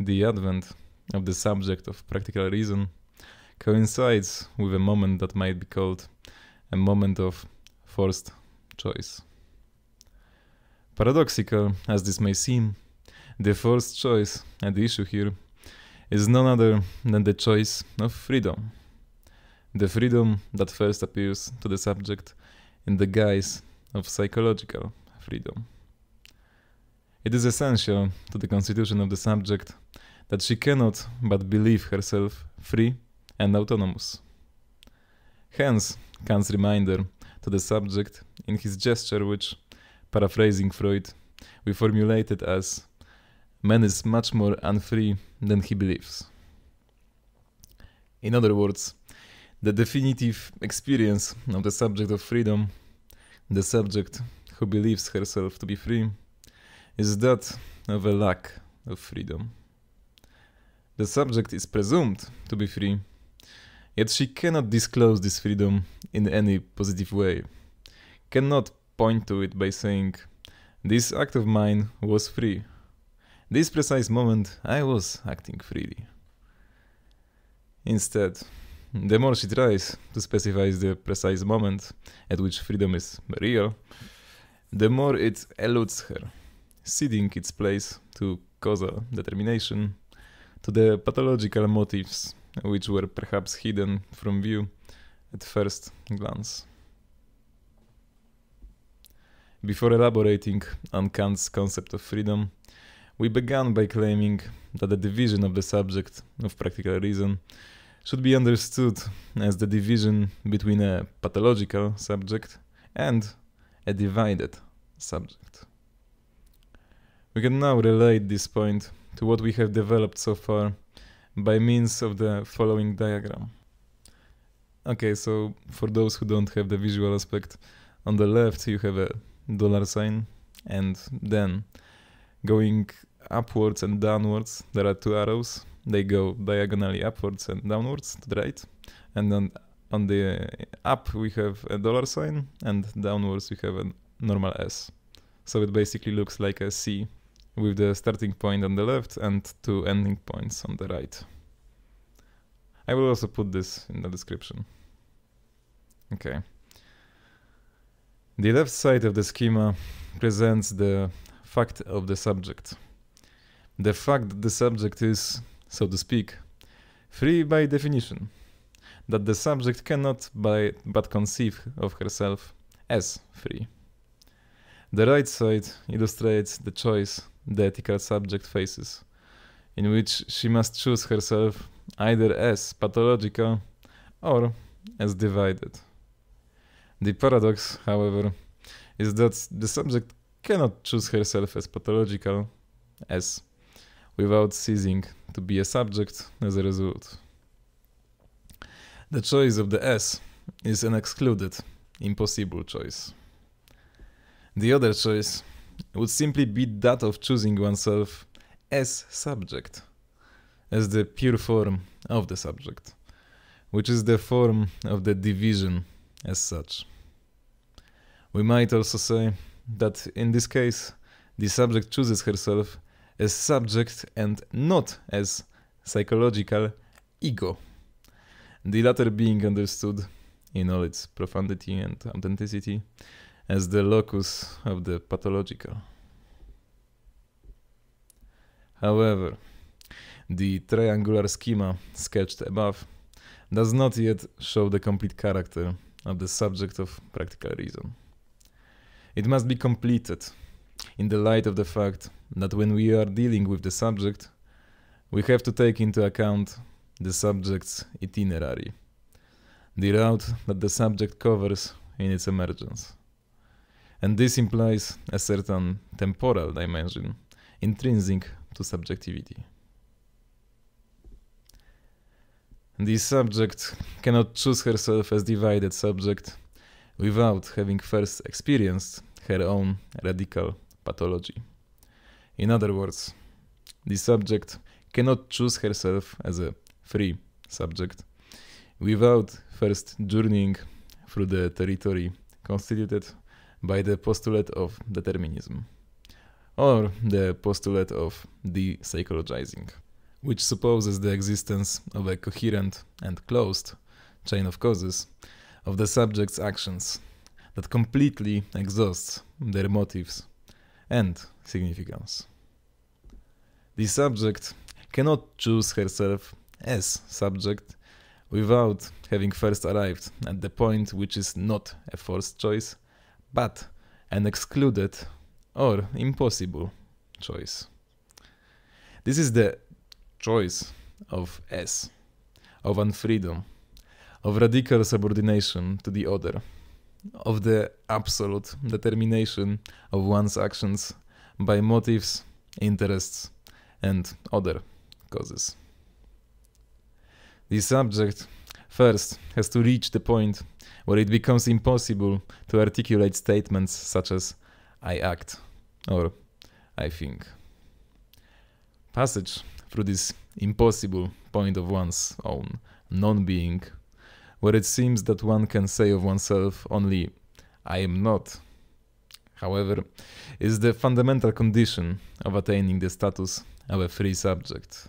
the advent of the subject of practical reason coincides with a moment that might be called a moment of forced choice. Paradoxical as this may seem, the forced choice at the issue here is none other than the choice of freedom. The freedom that first appears to the subject in the guise of psychological freedom. It is essential to the constitution of the subject that she cannot but believe herself free and autonomous. Hence, Kant's reminder to the subject in his gesture which, paraphrasing Freud, we formulated as "man is much more unfree than he believes." In other words, the definitive experience of the subject of freedom, the subject who believes herself to be free, is that of a lack of freedom. The subject is presumed to be free, yet she cannot disclose this freedom in any positive way, cannot point to it by saying, "This act of mine was free. This precise moment I was acting freely." Instead, the more she tries to specify the precise moment at which freedom is real, the more it eludes her, ceding its place to causal determination, to the pathological motives which were perhaps hidden from view at first glance. Before elaborating on Kant's concept of freedom, we began by claiming that the division of the subject of practical reason should be understood as the division between a pathological subject and a divided subject. We can now relate this point to what we have developed so far by means of the following diagram. Okay, so for those who don't have the visual aspect, on the left you have a $sign, and then going upwards and downwards there are two arrows. They go diagonally upwards and downwards to the right, and then on the up we have a $sign, and downwards we have a normal S. So it basically looks like a C with the starting point on the left and two ending points on the right. I will also put this in the description. Okay. The left side of the schema presents the fact of the subject. The fact that the subject is, so to speak, free by definition, that the subject cannot but conceive of herself as free. The right side illustrates the choice the ethical subject faces, in which she must choose herself either as pathological or as divided. The paradox, however, is that the subject cannot choose herself as pathological as without ceasing to be a subject as a result. The choice of the S is an excluded, impossible choice. The other choice would simply be that of choosing oneself as subject, as the pure form of the subject, which is the form of the division as such. We might also say that in this case, the subject chooses herself as subject and not as psychological ego, the latter being understood in all its profundity and authenticity as the locus of the pathological. However, the triangular schema sketched above does not yet show the complete character of the subject of practical reason. It must be completed in the light of the fact that when we are dealing with the subject, we have to take into account the subject's itinerary, the route that the subject covers in its emergence. And this implies a certain temporal dimension intrinsic to subjectivity. The subject cannot choose herself as divided subject without having first experienced her own radical pathology. In other words, the subject cannot choose herself as a free subject without first journeying through the territory constituted by the postulate of determinism, or the postulate of de-psychologizing. which supposes the existence of a coherent and closed chain of causes of the subject's actions that completely exhausts their motives and significance. The subject cannot choose herself as subject without having first arrived at the point which is not a forced choice, but an excluded or impossible choice. This is the choice of S, of unfreedom, of radical subordination to the other, of the absolute determination of one's actions by motives, interests, and other causes. The subject first has to reach the point where it becomes impossible to articulate statements such as I act or I think. Passage through this impossible point of one's own non-being, where it seems that one can say of oneself only I am not, however, is the fundamental condition of attaining the status of a free subject.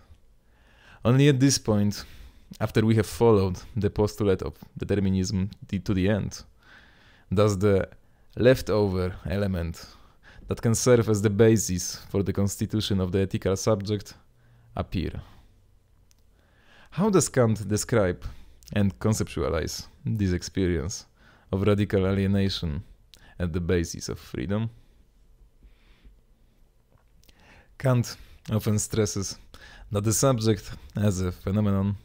Only at this point, after we have followed the postulate of determinism to the end, does the leftover element that can serve as the basis for the constitution of the ethical subject appear. How does Kant describe and conceptualize this experience of radical alienation at the basis of freedom? Kant often stresses that the subject as a phenomenon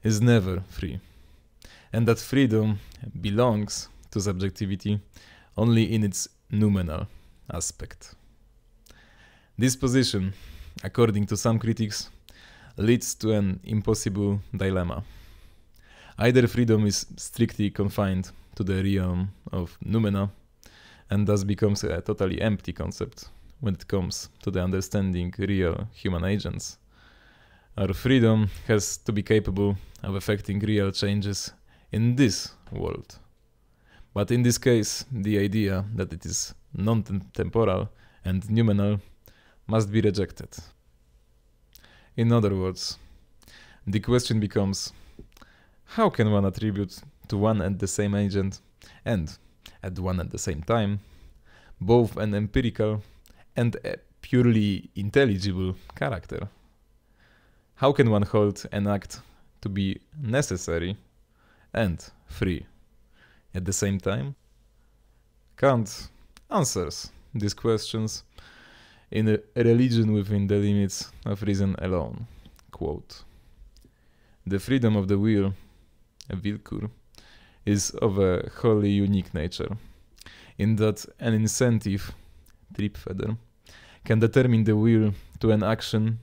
is never free, and that freedom belongs to subjectivity only in its noumenal aspect. This position, according to some critics, leads to an impossible dilemma. Either freedom is strictly confined to the realm of noumena, and thus becomes a totally empty concept when it comes to the understanding real human agents, or freedom has to be capable of effecting real changes in this world. But in this case, the idea that it is non-temporal and noumenal must be rejected. In other words, the question becomes, how can one attribute to one and the same agent, and at one and the same time, both an empirical and a purely intelligible character? How can one hold an act to be necessary and free at the same time? Kant answers these questions in a religion within the limits of reason alone. Quote, "The freedom of the will, a willkür, is of a wholly unique nature, in that an incentive, triebfeder, can determine the will to an action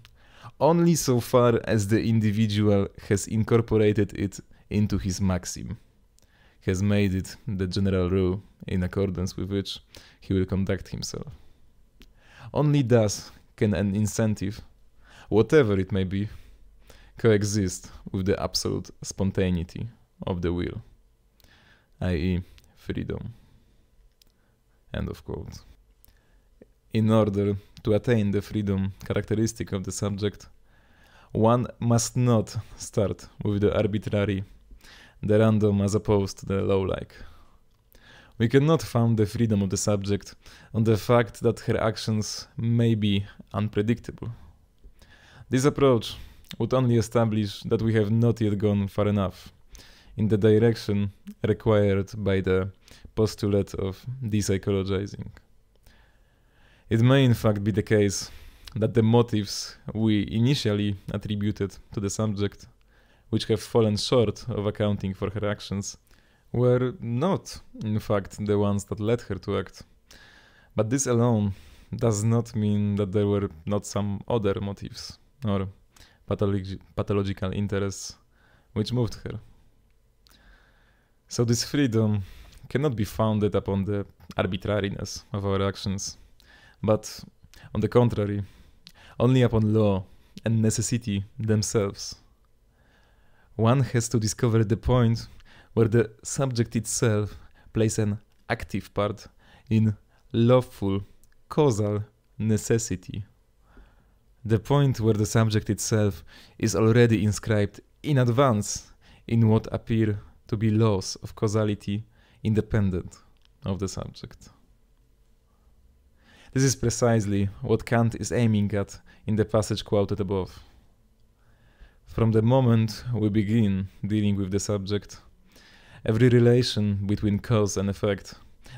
only so far as the individual has incorporated it into his maxim, has made it the general rule in accordance with which he will conduct himself. Only thus can an incentive, whatever it may be, coexist with the absolute spontaneity of the will, i.e. freedom." End of quote. In order to attain the freedom characteristic of the subject, one must not start with the arbitrary, the random as opposed to the law-like. We cannot found the freedom of the subject on the fact that her actions may be unpredictable. This approach would only establish that we have not yet gone far enough in the direction required by the postulate of depsychologizing. It may in fact be the case that the motives we initially attributed to the subject, which have fallen short of accounting for her actions, were not in fact the ones that led her to act. But this alone does not mean that there were not some other motives or pathological interests which moved her. So this freedom cannot be founded upon the arbitrariness of our actions, but on the contrary, only upon law and necessity themselves. One has to discover the point where the subject itself plays an active part in lawful causal necessity. the point where the subject itself is already inscribed in advance in what appear to be laws of causality independent of the subject. This is precisely what Kant is aiming at in the passage quoted above. From the moment we begin dealing with the subject, every relation between cause and effect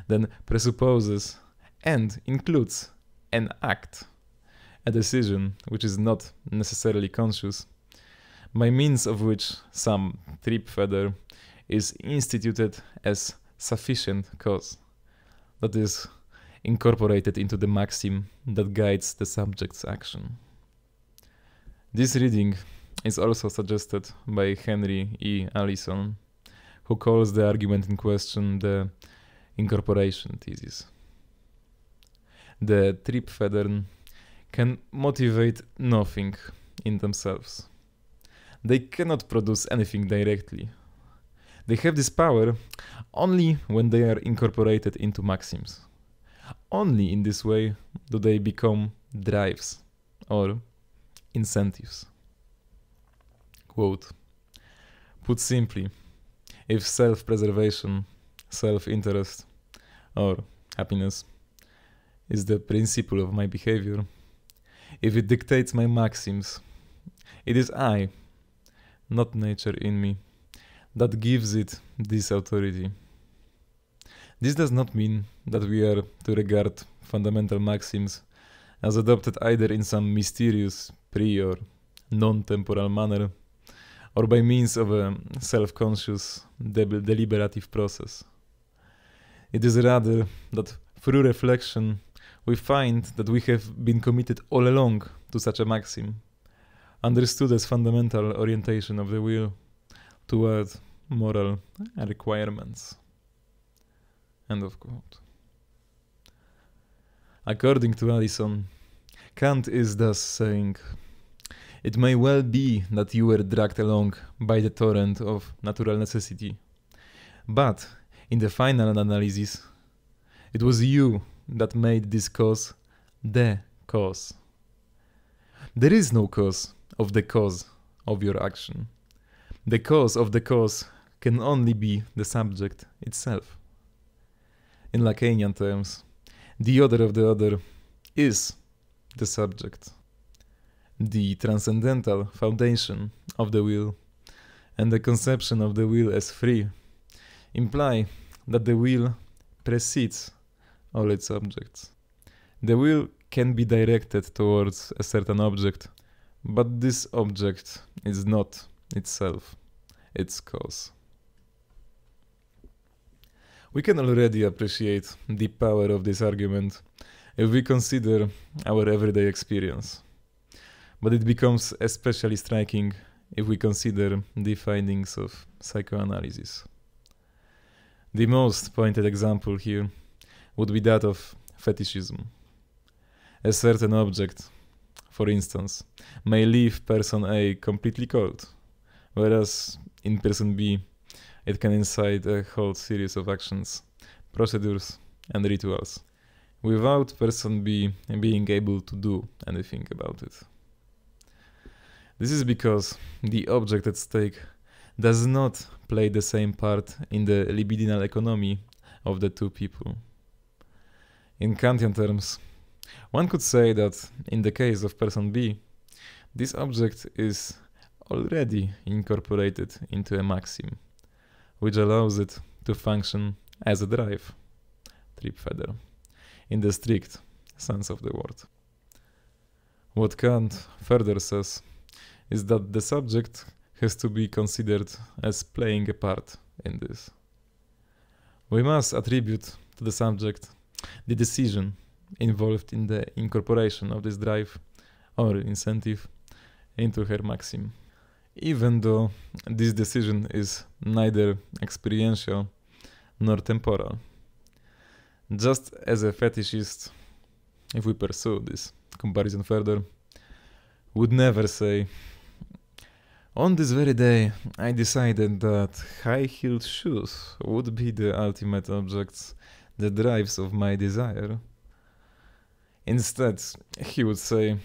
then presupposes and includes an act, a decision which is not necessarily conscious, by means of which some triebfeder is instituted as sufficient cause, that is, incorporated into the maxim that guides the subject's action. This reading is also suggested by Henry E. Allison, who calls the argument in question the incorporation thesis. The triebfedern can motivate nothing in themselves. They cannot produce anything directly. They have this power only when they are incorporated into maxims. Only in this way do they become drives or incentives. Quote, put simply, if self-preservation, self-interest, or happiness is the principle of my behavior, if it dictates my maxims, it is I, not nature in me, that gives it this authority. This does not mean that we are to regard fundamental maxims as adopted either in some mysterious pre- or non-temporal manner, or by means of a self-conscious deliberative process. It is rather that through reflection we find that we have been committed all along to such a maxim, understood as fundamental orientation of the will toward moral requirements. End of quote. According to Allison, Kant is thus saying, it may well be that you were dragged along by the torrent of natural necessity, but in the final analysis, it was you that made this cause the cause. There is no cause of the cause of your action. The cause of the cause can only be the subject itself. In Lacanian terms, the other of the other is the subject. The transcendental foundation of the will and the conception of the will as free imply that the will precedes all its objects. The will can be directed towards a certain object, but this object is not itself its cause. We can already appreciate the power of this argument if we consider our everyday experience, but it becomes especially striking if we consider the findings of psychoanalysis. The most pointed example here would be that of fetishism. A certain object, for instance, may leave person A completely cold, whereas in person B it can incite a whole series of actions, procedures, and rituals, without person B being able to do anything about it. This is because the object at stake does not play the same part in the libidinal economy of the two people. In Kantian terms, one could say that in the case of person B, this object is already incorporated into a maxim, which allows it to function as a drive, triebfeder, in the strict sense of the word. What Kant further says is that the subject has to be considered as playing a part in this. We must attribute to the subject the decision involved in the incorporation of this drive or incentive into her maxim, even though this decision is neither experiential nor temporal. Just as a fetishist, if we pursue this comparison further, would never say, on this very day I decided that high-heeled shoes would be the ultimate objects, the drives of my desire. Instead, he would say,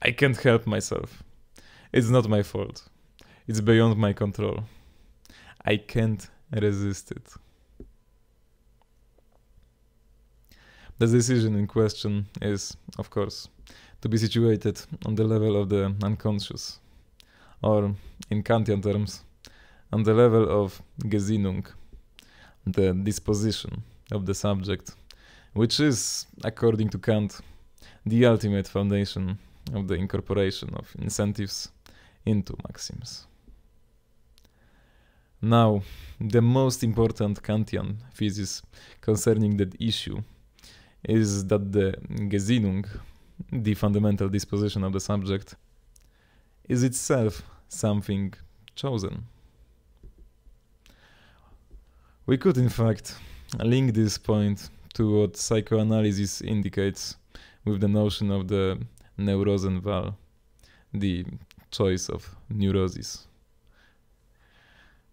I can't help myself. It's not my fault. It's beyond my control. I can't resist it. The decision in question is, of course, to be situated on the level of the unconscious, or, in Kantian terms, on the level of Gesinnung, the disposition of the subject, which is, according to Kant, the ultimate foundation of the incorporation of incentives into maxims. Now, the most important Kantian thesis concerning that issue is that the Gesinnung, the fundamental disposition of the subject, is itself something chosen. We could, in fact, link this point to what psychoanalysis indicates with the notion of the Neurosenwahl, the choice of neurosis.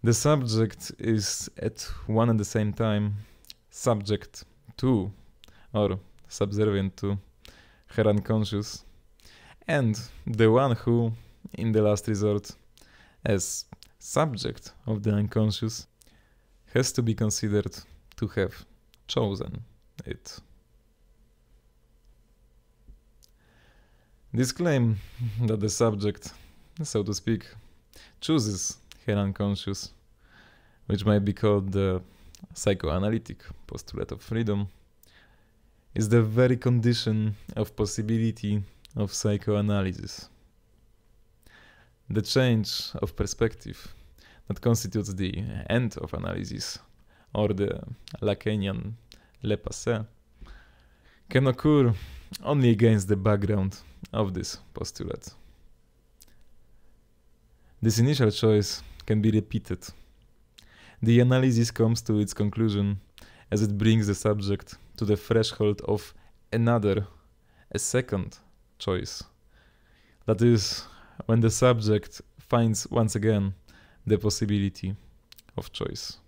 The subject is at one and the same time subject to, or subservient to, her unconscious, and the one who, in the last resort, as subject of the unconscious, has to be considered to have chosen it. This claim that the subject, so to speak, chooses her unconscious, which might be called the psychoanalytic postulate of freedom, is the very condition of possibility of psychoanalysis. The change of perspective that constitutes the end of analysis, or the Lacanian le passé, can occur only against the background of this postulate. This initial choice can be repeated. The analysis comes to its conclusion as it brings the subject to the threshold of another, a second choice. That is, when the subject finds once again the possibility of choice.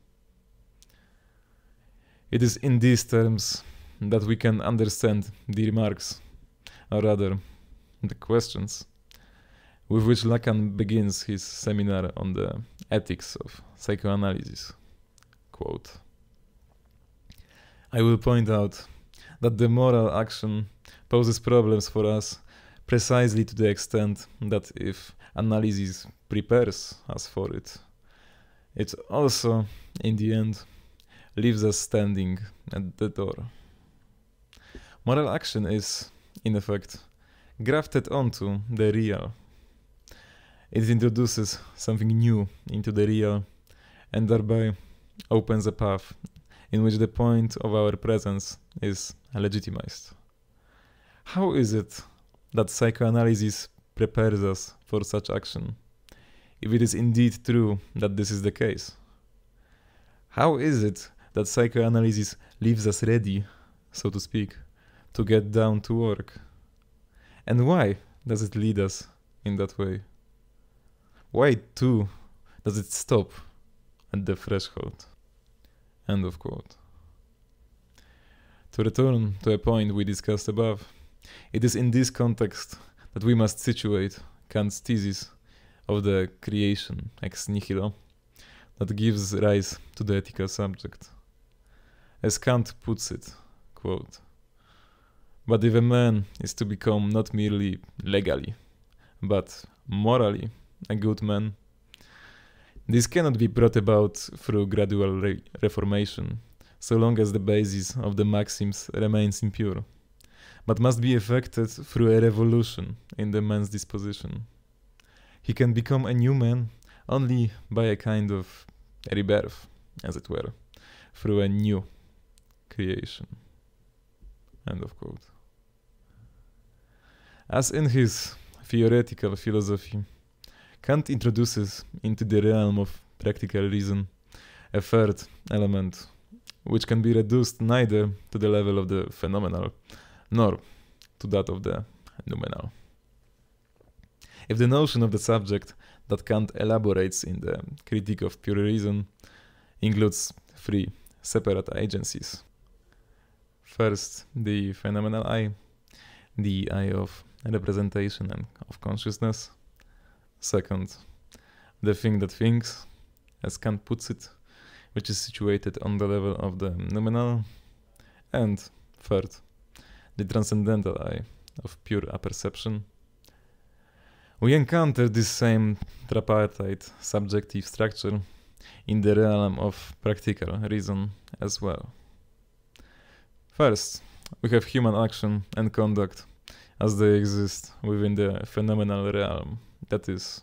It is in these terms that we can understand the remarks, or rather, the questions, with which Lacan begins his seminar on the ethics of psychoanalysis. Quote, "I will point out that the moral action poses problems for us precisely to the extent that if analysis prepares us for it, it also, in the end, leaves us standing at the door. Moral action is, in effect, grafted onto the real. It introduces something new into the real and thereby opens a path in which the point of our presence is legitimized. How is it that psychoanalysis prepares us for such action, if it is indeed true that this is the case? How is it that psychoanalysis leaves us ready, so to speak, to get down to work? And why does it lead us in that way? Why, too, does it stop at the threshold?" End of quote. To return to a point we discussed above, it is in this context that we must situate Kant's thesis of the creation ex nihilo that gives rise to the ethical subject. As Kant puts it, quote, "But if a man is to become not merely legally, but morally a good man, this cannot be brought about through gradual reformation, so long as the basis of the maxims remains impure, but must be effected through a revolution in the man's disposition. He can become a new man only by a kind of rebirth, as it were, through a new creation." End of quote. As in his theoretical philosophy, Kant introduces into the realm of practical reason a third element, which can be reduced neither to the level of the phenomenal nor to that of the noumenal. If the notion of the subject that Kant elaborates in the Critique of Pure Reason includes three separate agencies. First, the phenomenal I, the I of representation of consciousness. Second, the thing that thinks, as Kant puts it, which is situated on the level of the noumenal. And third, the transcendental I of pure apperception. We encounter this same tripartite subjective structure in the realm of practical reason as well. First, we have human action and conduct as they exist within the phenomenal realm, that is,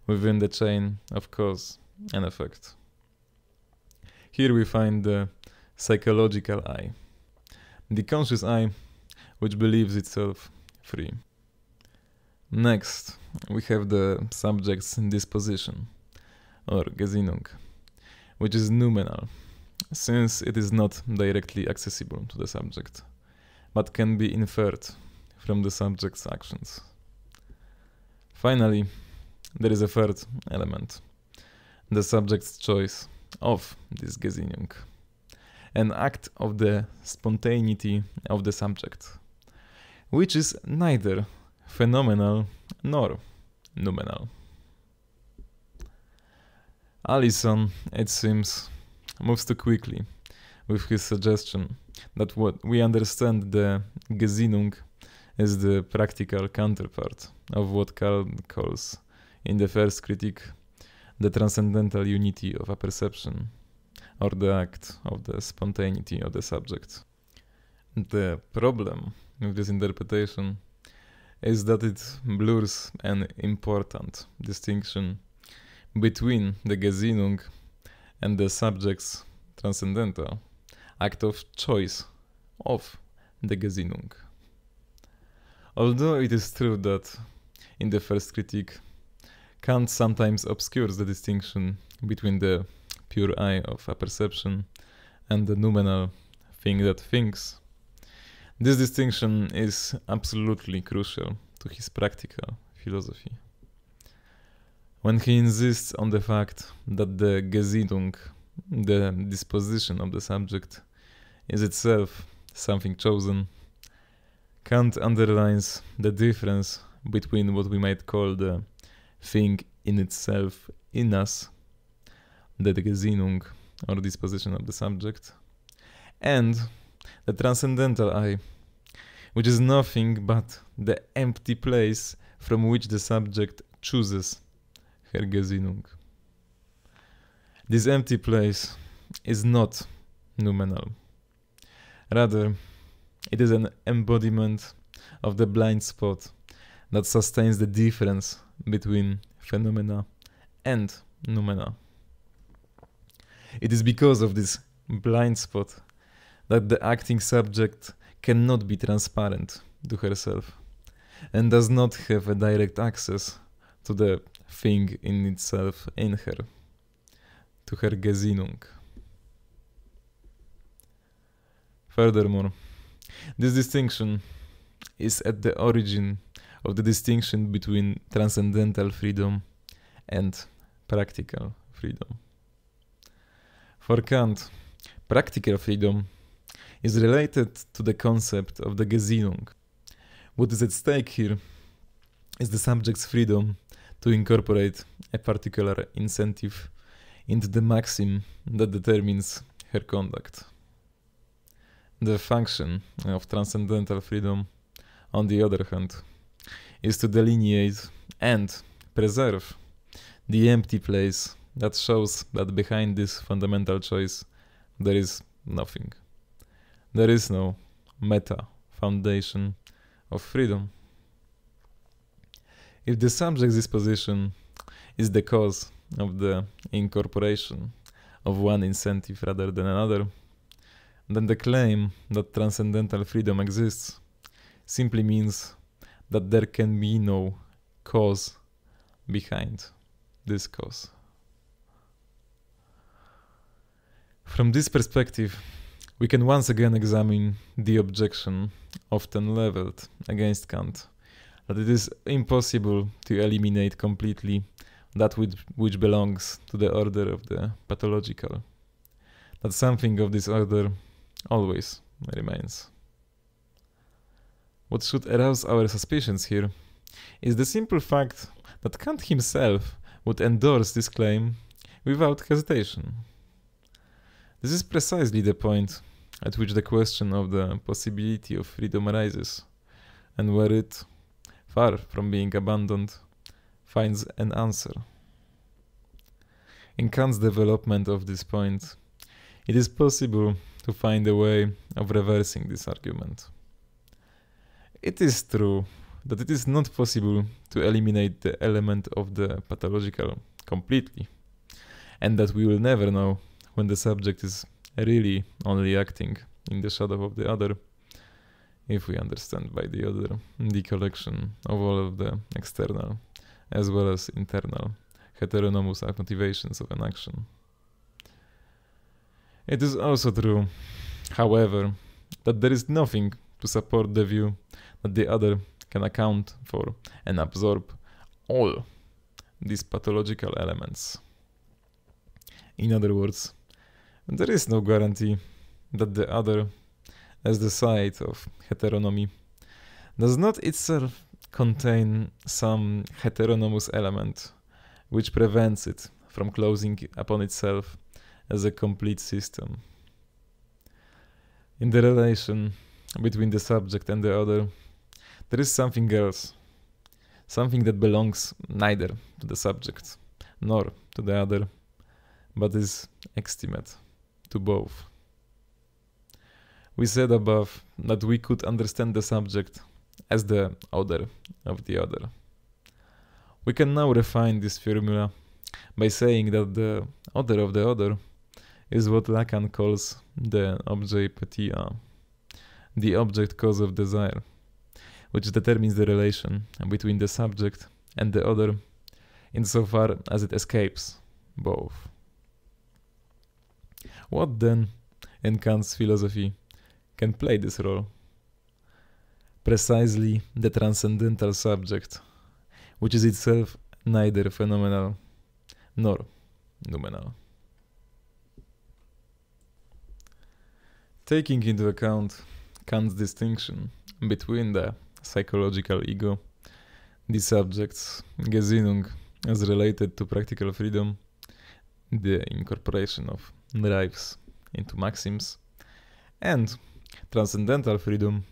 within the chain of cause and effect. Here we find the psychological I, the conscious I, which believes itself free. Next, we have the subject's disposition, or Gesinnung, which is noumenal, since it is not directly accessible to the subject, but can be inferred from the subject's actions. Finally, there is a third element, the subject's choice of this Gesinnung, an act of the spontaneity of the subject, which is neither phenomenal nor noumenal. Allison, it seems, moves too quickly with his suggestion that what we understand the Gesinnung is the practical counterpart of what Kant calls, in the first critique, the transcendental unity of apperception, or the act of the spontaneity of the subject. The problem with this interpretation is that it blurs an important distinction between the Gesinnung and the subject's transcendental act of choice of the Gesinnung. Although it is true that, in the first critique, Kant sometimes obscures the distinction between the pure I of apperception and the noumenal thing that thinks, this distinction is absolutely crucial to his practical philosophy. When he insists on the fact that the Gesinnung, the disposition of the subject, is itself something chosen, Kant underlines the difference between what we might call the thing in itself in us, the Gesinnung or disposition of the subject, and the transcendental I, which is nothing but the empty place from which the subject chooses her Gesinnung. This empty place is not noumenal. Rather, it is an embodiment of the blind spot that sustains the difference between phenomena and noumena. It is because of this blind spot that the acting subject cannot be transparent to herself and does not have a direct access to the thing in itself in her, to her Gesinnung. Furthermore, this distinction is at the origin of the distinction between transcendental freedom and practical freedom. For Kant, practical freedom is related to the concept of the Gesinnung. What is at stake here is the subject's freedom to incorporate a particular incentive into the maxim that determines her conduct. The function of transcendental freedom, on the other hand, is to delineate and preserve the empty place that shows that behind this fundamental choice there is nothing. There is no meta foundation of freedom. If the subject's disposition is the cause of the incorporation of one incentive rather than another, then the claim that transcendental freedom exists simply means that there can be no cause behind this cause. From this perspective, we can once again examine the objection often leveled against Kant, that it is impossible to eliminate completely that which belongs to the order of the pathological, that something of this order always remains. what should arouse our suspicions here is the simple fact that Kant himself would endorse this claim without hesitation. This is precisely the point at which the question of the possibility of freedom arises, and where it, far from being abandoned, finds an answer. In Kant's development of this point, it is possible to find a way of reversing this argument. It is true that it is not possible to eliminate the element of the pathological completely, and that we will never know when the subject is really only acting in the shadow of the other, if we understand by the other the collection of all of the external as well as internal heteronomous motivations of an action. It is also true, however, that there is nothing to support the view that the other can account for and absorb all these pathological elements. In other words, there is no guarantee that the other, as the side of heteronomy, does not itself contain some heteronomous element which prevents it from closing upon itself as a complete system. In the relation between the subject and the other, there is something else, something that belongs neither to the subject nor to the other, but is extimate to both. We said above that we could understand the subject as the other of the other. We can now refine this formula by saying that the other of the other is what Lacan calls the objet petit a, the object cause of desire, which determines the relation between the subject and the other insofar as it escapes both. What then, in Kant's philosophy, can play this role? Precisely the transcendental subject, which is itself neither phenomenal nor noumenal. Taking into account Kant's distinction between the psychological ego, the subject's Gesinnung as related to practical freedom, the incorporation of drives into maxims, and transcendental freedom,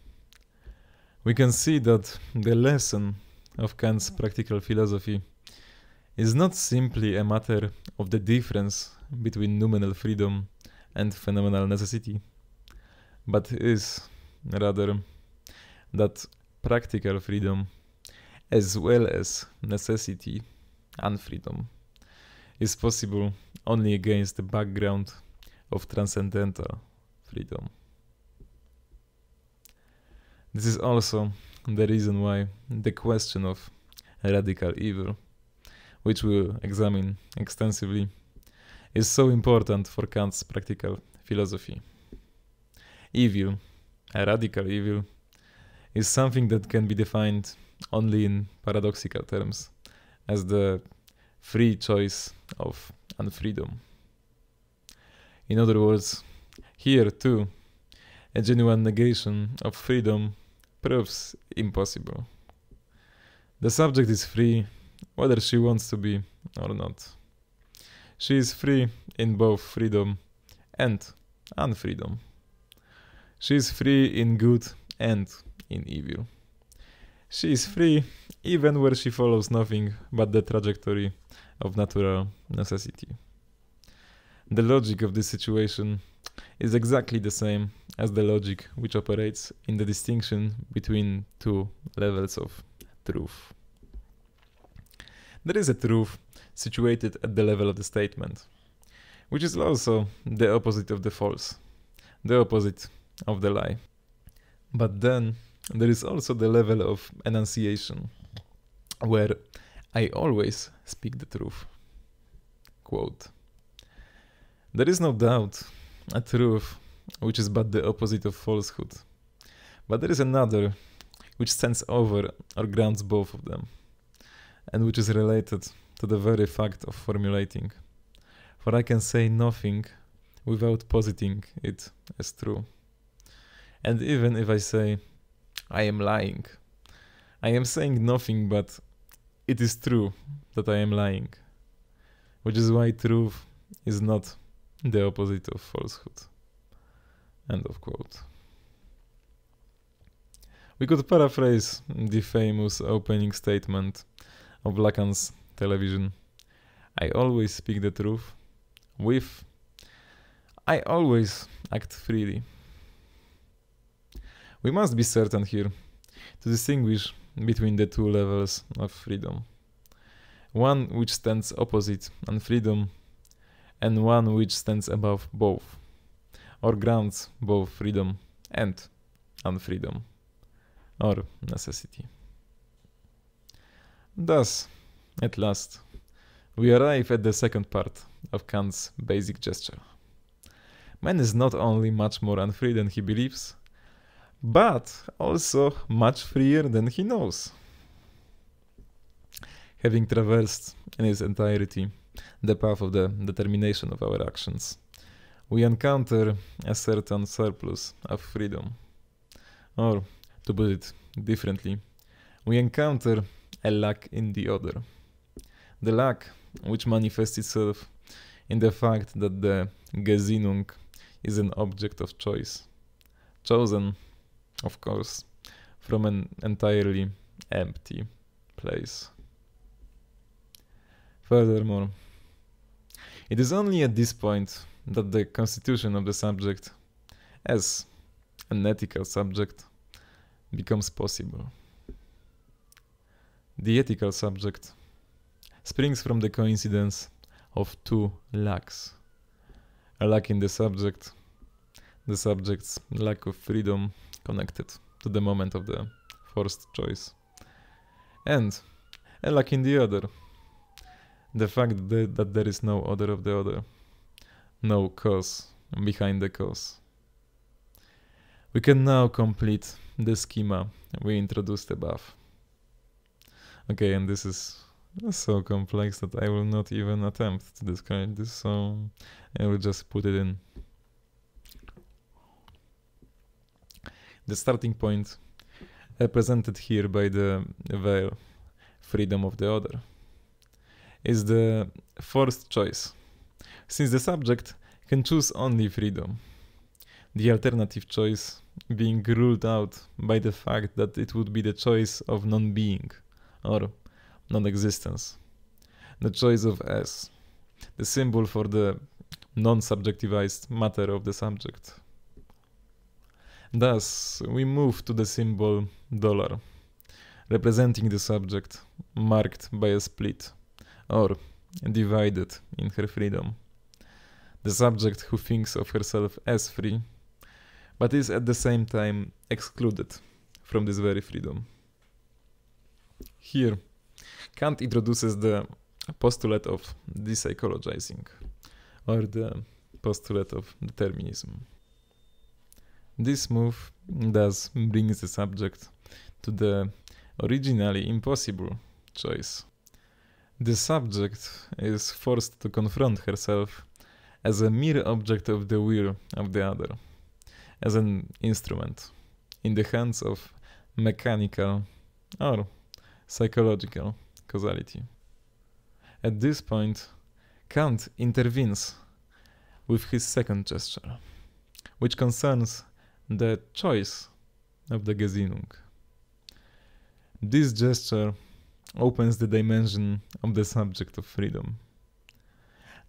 we can see that the lesson of Kant's practical philosophy is not simply a matter of the difference between noumenal freedom and phenomenal necessity, but is rather that practical freedom as well as necessity and freedom is possible only against the background of transcendental freedom. This is also the reason why the question of radical evil, which we'll examine extensively, is so important for Kant's practical philosophy. Evil, a radical evil, is something that can be defined only in paradoxical terms as the free choice of unfreedom. In other words, here too, a genuine negation of freedom proves impossible. The subject is free whether she wants to be or not. She is free in both freedom and unfreedom. She is free in good and in evil. She is free even where she follows nothing but the trajectory of natural necessity. The logic of this situation is exactly the same as the logic which operates in the distinction between two levels of truth. There is a truth situated at the level of the statement, which is also the opposite of the false, the opposite of the lie. But then there is also the level of enunciation, where I always speak the truth. Quote, there is no doubt a truth which is but the opposite of falsehood, but there is another which stands over or grounds both of them, and which is related to the very fact of formulating, for I can say nothing without positing it as true. And even if I say, I am lying. I am saying nothing, but it is true that I am lying, which is why truth is not the opposite of falsehood. End of quote. We could paraphrase the famous opening statement of Lacan's television. I always speak the truth with I always act freely. We must be certain here to distinguish between the two levels of freedom. One which stands opposite unfreedom and one which stands above both, or grants both freedom and unfreedom, or necessity. Thus, at last, we arrive at the second part of Kant's basic gesture. Man is not only much more unfree than he believes, but also much freer than he knows. Having traversed in its entirety the path of the determination of our actions, we encounter a certain surplus of freedom. Or, to put it differently, we encounter a lack in the other. The lack which manifests itself in the fact that the Gesinnung is an object of choice, chosen, of course, from an entirely empty place. Furthermore, it is only at this point that the constitution of the subject, as an ethical subject, becomes possible. The ethical subject springs from the coincidence of two lacks. A lack in the subject's lack of freedom connected to the moment of the forced choice, and a lack in the other, the fact that there is no other of the other, no cause behind the cause. We can now complete the schema we introduced above. Okay, and this is so complex that I will not even attempt to describe this, so I will just put it in. The starting point, represented here by the veil, freedom of the other, is the forced choice, since the subject can choose only freedom, the alternative choice being ruled out by the fact that it would be the choice of non-being, or non-existence, the choice of S, the symbol for the non-subjectivized matter of the subject. Thus, we move to the symbol $, representing the subject, marked by a split, or divided in her freedom. The subject who thinks of herself as free, but is at the same time excluded from this very freedom. Here, Kant introduces the postulate of depsychologizing, or the postulate of determinism. This move thus brings the subject to the originally impossible choice. The subject is forced to confront herself as a mere object of the will of the other, as an instrument in the hands of mechanical or psychological causality. At this point, Kant intervenes with his second gesture, which concerns the choice of the Gesinnung. This gesture opens the dimension of the subject of freedom.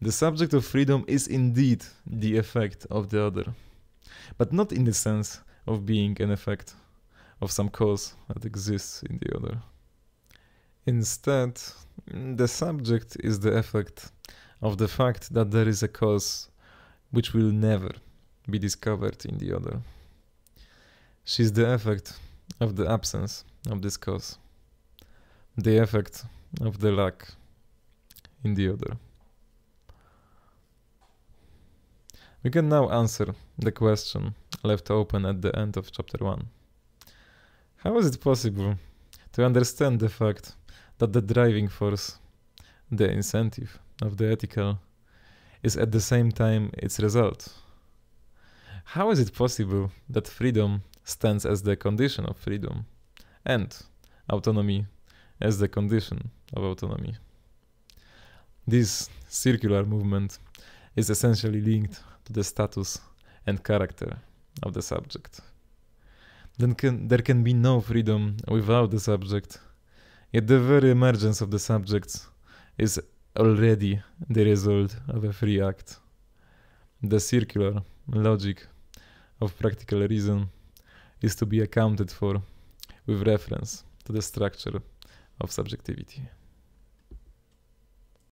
The subject of freedom is indeed the effect of the other, but not in the sense of being an effect of some cause that exists in the other. Instead, the subject is the effect of the fact that there is a cause which will never be discovered in the other. She is the effect of the absence of this cause, the effect of the lack in the other. We can now answer the question left open at the end of chapter 1. How is it possible to understand the fact that the driving force, the incentive of the ethical, is at the same time its result? How is it possible that freedom stands as the condition of freedom, and autonomy as the condition of autonomy. This circular movement is essentially linked to the status and character of the subject. There can be no freedom without the subject, yet the very emergence of the subjects is already the result of a free act. The circular logic of practical reason is to be accounted for with reference to the structure of subjectivity.